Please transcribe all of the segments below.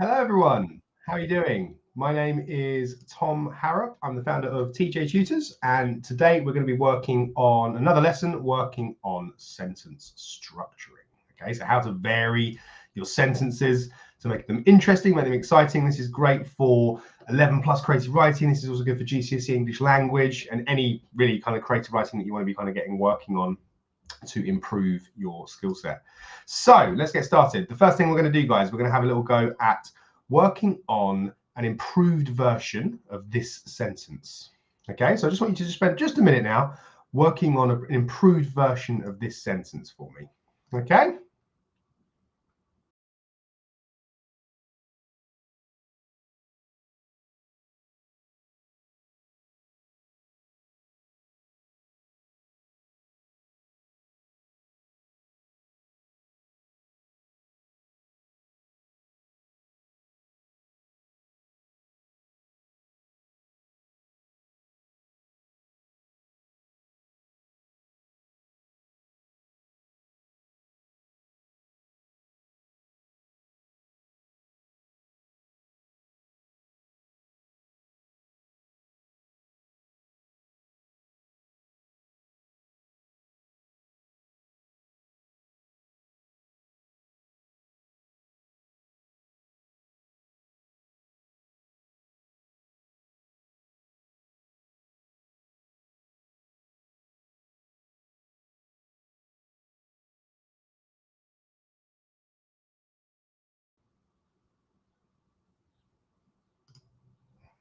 Hello, everyone. How are you doing? My name is Tom Harrop. I'm the founder of TJ Tutors, and today we're going to be working on another lesson, working on sentence structuring. Okay, so how to vary your sentences to make them interesting, make them exciting. This is great for 11 plus creative writing. This is also good for GCSE English language and any really kind of creative writing that you want to be kind of getting working on to improve your skill set. So let's get started. The first thing we're going to do, guys, we're going to have a little go at working on an improved version of this sentence. Okay, so I just want you to spend just a minute now working on an improved version of this sentence for me. Okay.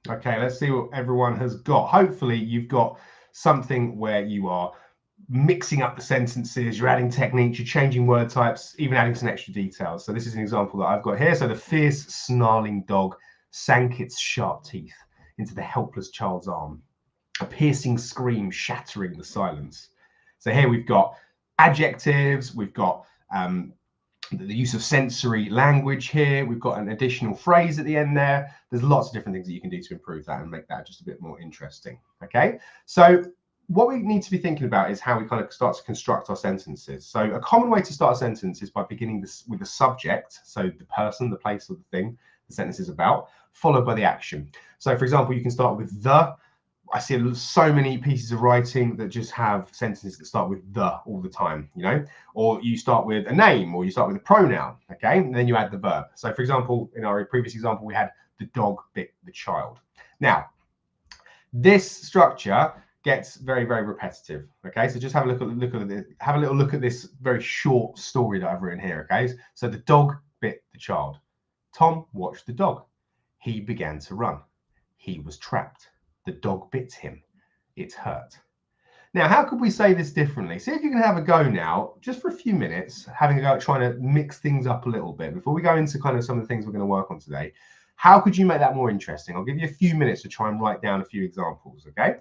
Okay, let's see what everyone has got. Hopefully you've got something where you are mixing up the sentences, you're adding techniques, you're changing word types, even adding some extra details. So this is an example that I've got here. So the fierce snarling dog sank its sharp teeth into the helpless child's arm, a piercing scream shattering the silence. So here we've got adjectives, we've got the use of sensory language here. We've got an additional phrase at the end there. There's lots of different things that you can do to improve that and make that just a bit more interesting. Okay, so what we need to be thinking about is how we kind of start to construct our sentences. So a common way to start a sentence is by beginning this with the subject, so the person, the place, or the thing the sentence is about, followed by the action. So for example, you can start with the. I see so many pieces of writing that just have sentences that start with the all the time, you know, or you start with a name or you start with a pronoun, okay, and then you add the verb. So for example, in our previous example, we had the dog bit the child. Now, this structure gets very, very repetitive, okay, so just have a little look at this very short story that I've written here, okay. So the dog bit the child. Tom watched the dog. He began to run. He was trapped. The dog bit him. It hurt. Now, how could we say this differently? See if you can have a go now, just for a few minutes, having a go at trying to mix things up a little bit before we go into kind of some of the things we're going to work on today. How could you make that more interesting? I'll give you a few minutes to try and write down a few examples, okay?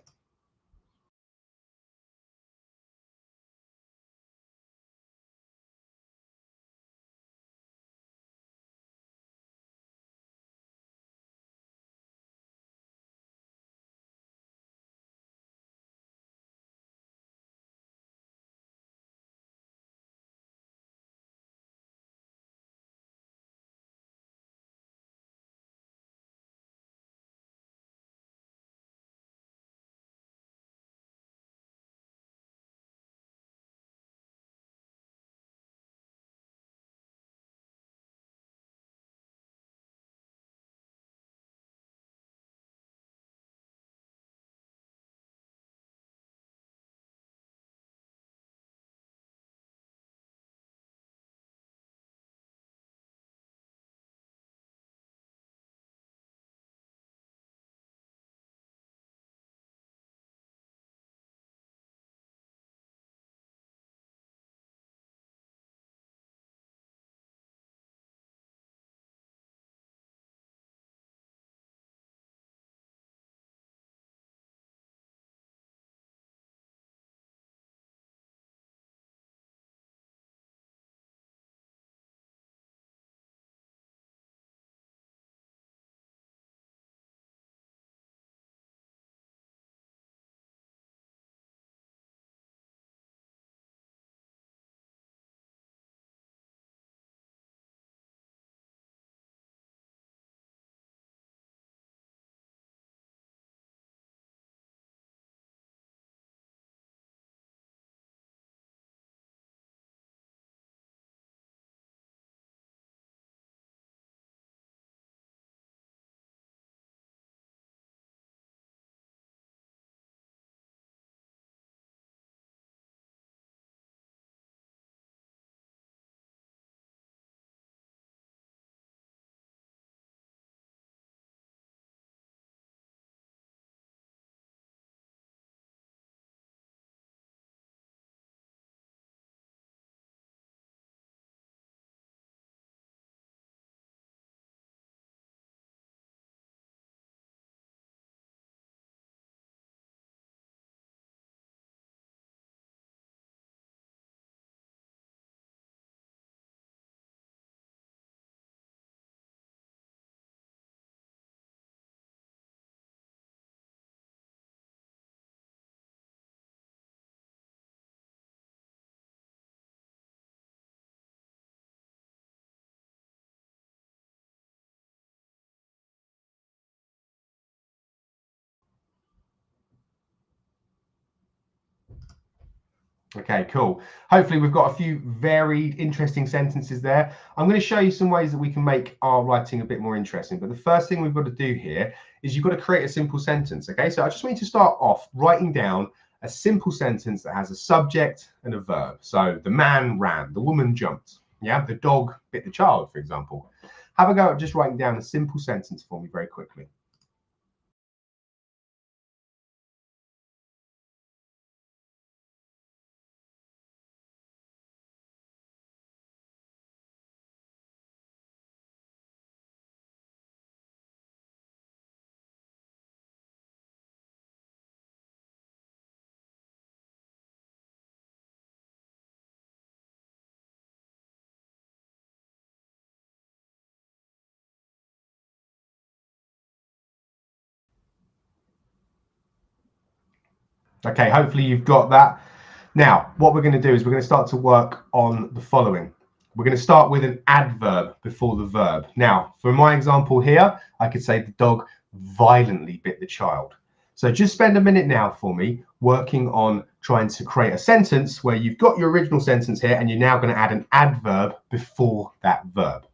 Okay, cool. Hopefully we've got a few varied, interesting sentences there. I'm going to show you some ways that we can make our writing a bit more interesting. But the first thing we've got to do here is you've got to create a simple sentence. Okay, so I just want you to start off writing down a simple sentence that has a subject and a verb. So the man ran, the woman jumped. Yeah, the dog bit the child, for example. Have a go at just writing down a simple sentence for me very quickly. Okay, hopefully you've got that. Now, what we're going to do is we're going to start to work on the following. We're going to start with an adverb before the verb. Now, for my example here, I could say the dog violently bit the child. So just spend a minute now for me working on trying to create a sentence where you've got your original sentence here and you're now going to add an adverb before that verb.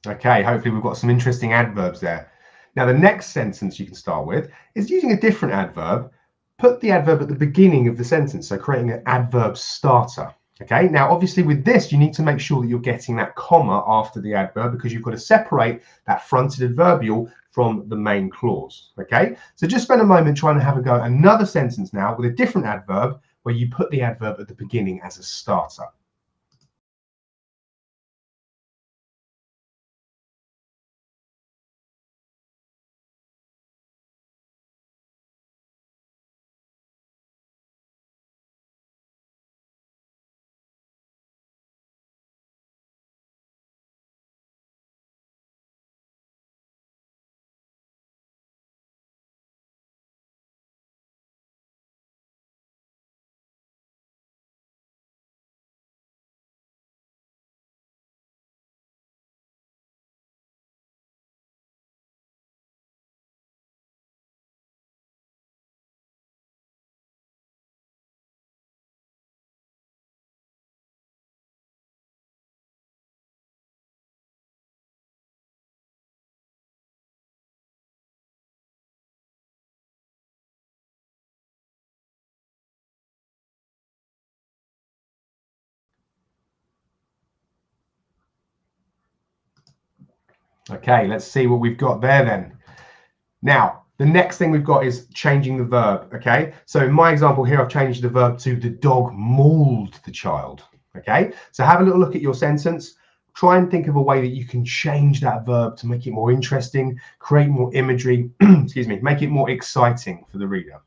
Okay, hopefully we've got some interesting adverbs there. Now, the next sentence you can start with is using a different adverb. Put the adverb at the beginning of the sentence, so creating an adverb starter. Okay, now obviously with this, you need to make sure that you're getting that comma after the adverb because you've got to separate that fronted adverbial from the main clause. Okay, so just spend a moment trying to have a go at another sentence now with a different adverb where you put the adverb at the beginning as a starter. Okay, let's see what we've got there then. Now, the next thing we've got is changing the verb, okay? So in my example here, I've changed the verb to the dog mauled the child, okay? So have a little look at your sentence. Try and think of a way that you can change that verb to make it more interesting, create more imagery, excuse me, make it more exciting for the reader.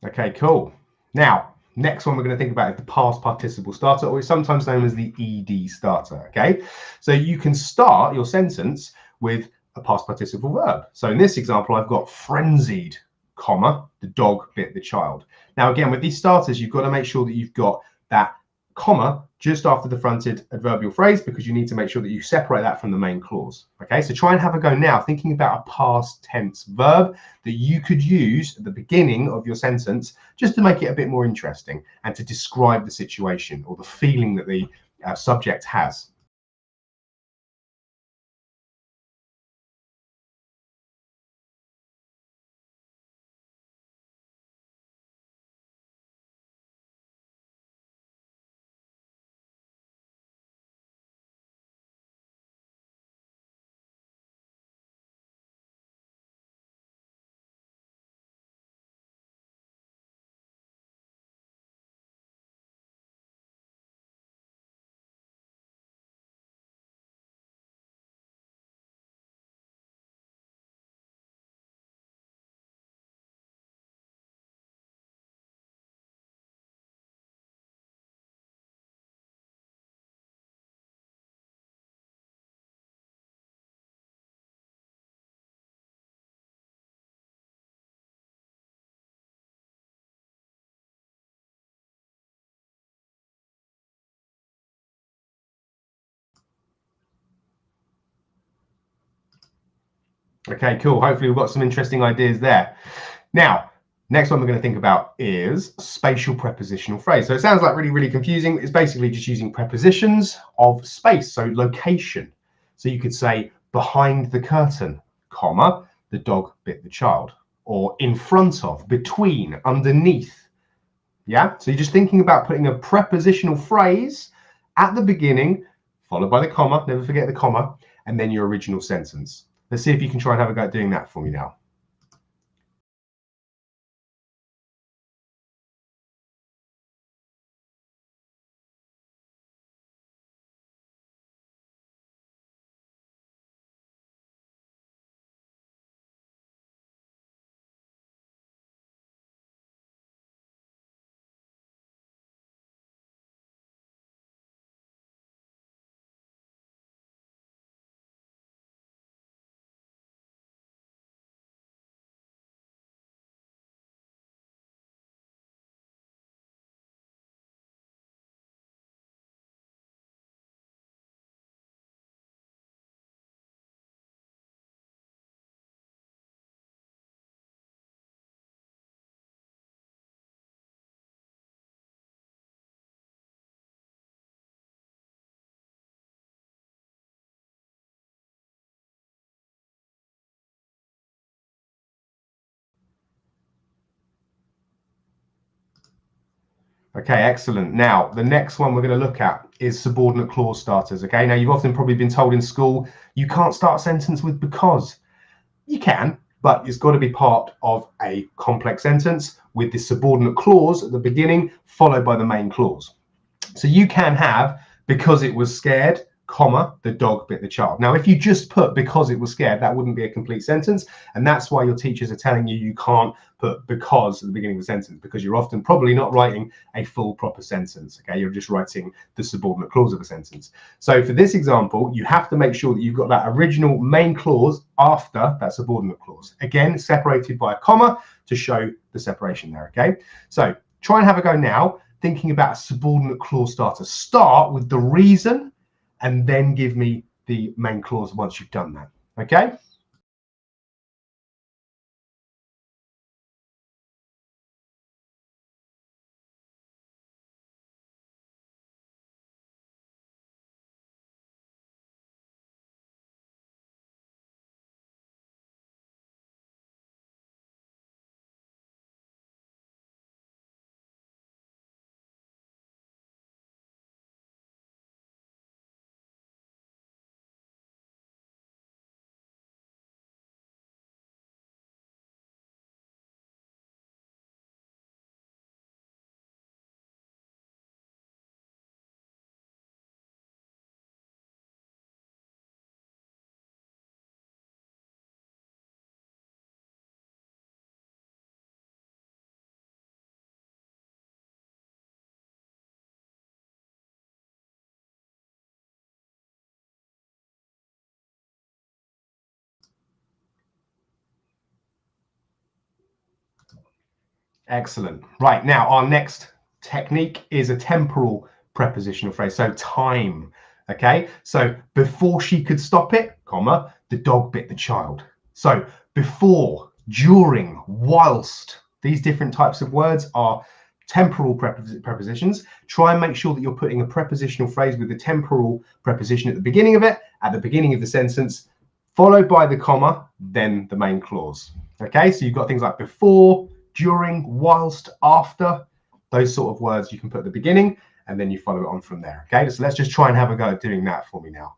Okay, cool. Now, next one we're going to think about is the past participle starter, or it's sometimes known as the ED starter. Okay, so you can start your sentence with a past participle verb. So in this example, I've got frenzied, comma, the dog bit the child. Now, again, with these starters, you've got to make sure that you've got that comma just after the fronted adverbial phrase, because you need to make sure that you separate that from the main clause. Okay, so try and have a go now thinking about a past tense verb that you could use at the beginning of your sentence just to make it a bit more interesting and to describe the situation or the feeling that the subject has. Okay, cool. Hopefully we've got some interesting ideas there. Now, next one we're going to think about is spatial prepositional phrase. So it sounds like really confusing. It's basically just using prepositions of space, so location. So you could say behind the curtain, comma, the dog bit the child, or in front of, between, underneath. Yeah, so you're just thinking about putting a prepositional phrase at the beginning, followed by the comma, never forget the comma, and then your original sentence. Let's see if you can try and have a go at doing that for me now. Okay, excellent. Now, the next one we're going to look at is subordinate clause starters. Okay, now you've often probably been told in school you can't start a sentence with because. You can, but it's got to be part of a complex sentence with the subordinate clause at the beginning, followed by the main clause. So you can have because it was scared, comma, the dog bit the child. Now, if you just put because it was scared, that wouldn't be a complete sentence. And that's why your teachers are telling you you can't put because at the beginning of the sentence, because you're often probably not writing a full proper sentence. Okay, you're just writing the subordinate clause of a sentence. So for this example, you have to make sure that you've got that original main clause after that subordinate clause. Again, separated by a comma to show the separation there. Okay, so try and have a go now thinking about a subordinate clause starter. Start with the reason and then give me the main clause once you've done that. Okay? Excellent. Right, now our next technique is a temporal prepositional phrase, so time. Okay, so before she could stop it, comma, the dog bit the child. So before, during, whilst, these different types of words are temporal prepositions. Try and make sure that you're putting a prepositional phrase with the temporal preposition at the beginning of it, at the beginning of the sentence, followed by the comma, then the main clause. Okay, so you've got things like before, during, whilst, after, those sort of words you can put at the beginning, and then you follow it on from there. Okay, so let's just try and have a go at doing that for me now.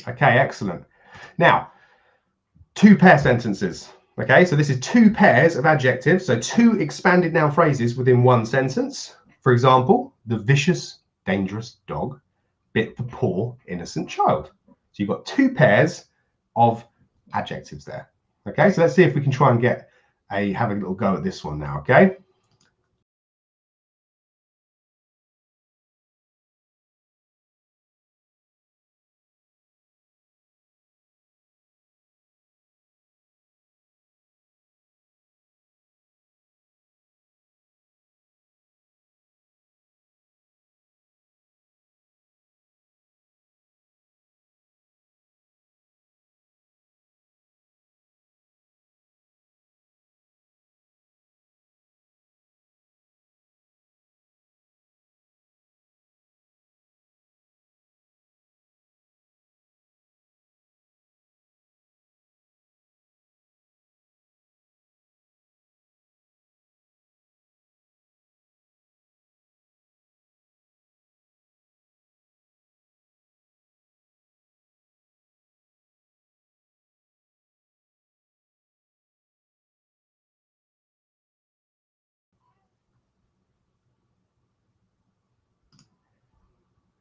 Okay, excellent. Now, two pair sentences. Okay, so this is two pairs of adjectives, so two expanded noun phrases within one sentence. For example, the vicious, dangerous dog bit the poor, innocent child. So you've got two pairs of adjectives there. Okay, so let's see if we can try and have a little go at this one now. Okay.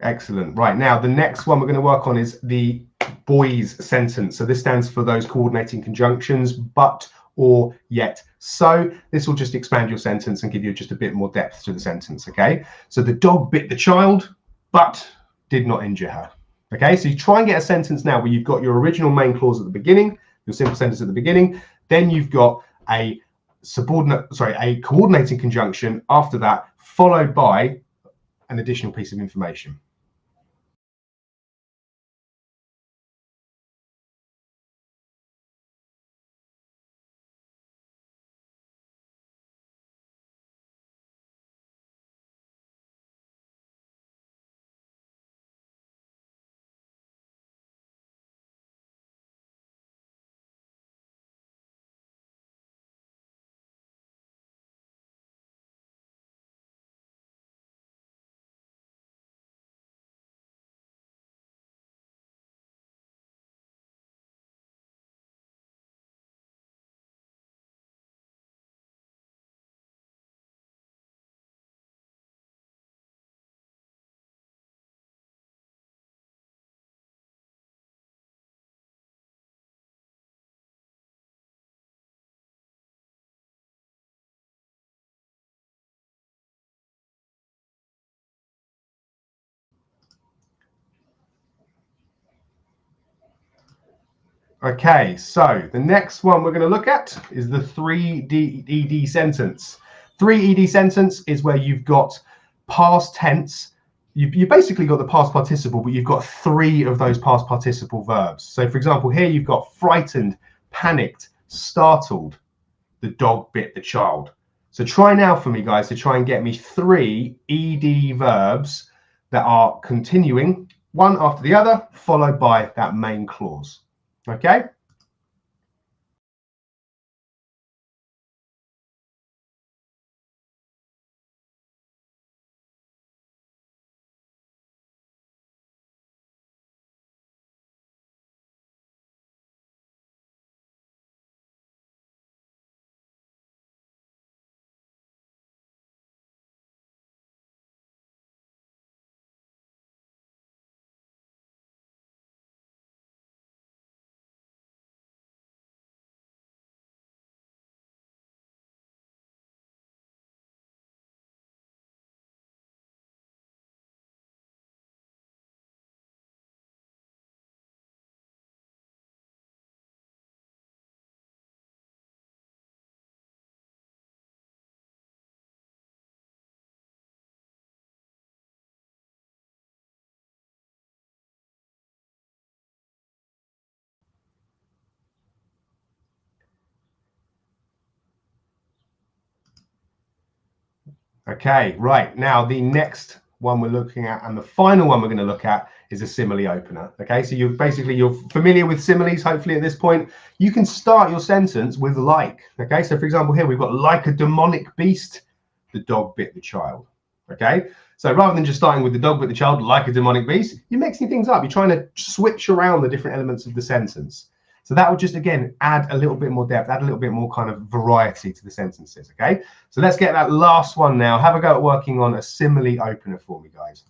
Excellent. Right, now the next one we're going to work on is the boys sentence. So this stands for those coordinating conjunctions, but, or, yet, so. This will just expand your sentence and give you just a bit more depth to the sentence. Okay, so the dog bit the child, but did not injure her. Okay, so you try and get a sentence now where you've got your original main clause at the beginning, your simple sentence at the beginning, then you've got a coordinating conjunction after that, followed by an additional piece of information. Okay, so the next one we're going to look at is the 3D ED sentence. 3 ED sentence is where you've got past tense. You've basically got the past participle, but you've got three of those past participle verbs. So for example, here you've got frightened panicked, startled. The dog bit the child. So try now for me, guys, to try and get me 3 ED verbs that are continuing, one after the other, followed by that main clause. Okay? Okay, right. Now, the next one we're looking at and the final one we're going to look at is a simile opener. Okay, so you're familiar with similes, hopefully at this point. You can start your sentence with like. Okay, so for example, here we've got like a demonic beast, the dog bit the child. Okay, so rather than just starting with the dog bit the child, like a demonic beast, you're mixing things up. You're trying to switch around the different elements of the sentence. So that would just, again, add a little bit more depth, add a little bit more kind of variety to the sentences, okay? So let's get that last one now. Have a go at working on a simile opener for me, guys.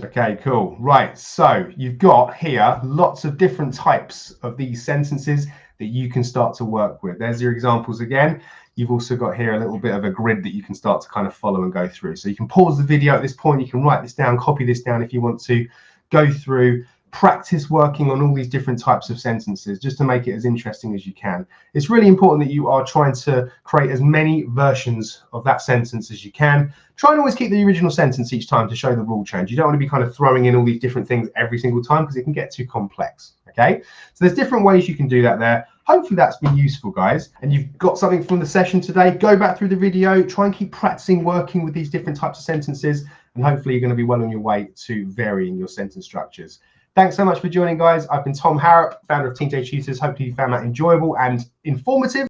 Okay, cool. Right, so you've got here lots of different types of these sentences that you can start to work with. There's your examples again. You've also got here a little bit of a grid that you can start to kind of follow and go through. So you can pause the video at this point. You can write this down, copy this down if you want to. Go through, practice working on all these different types of sentences just to make it as interesting as you can. It's really important that you are trying to create as many versions of that sentence as you can. Try and always keep the original sentence each time to show the rule change. You don't want to be kind of throwing in all these different things every single time because it can get too complex, okay? So there's different ways you can do that there. Hopefully that's been useful, guys, and you've got something from the session today. Go back through the video, try and keep practicing working with these different types of sentences, and hopefully you're going to be well on your way to varying your sentence structures. Thanks so much for joining, guys. I've been Tom Harrop, founder of Teen Day Tutors. Hopefully you found that enjoyable and informative.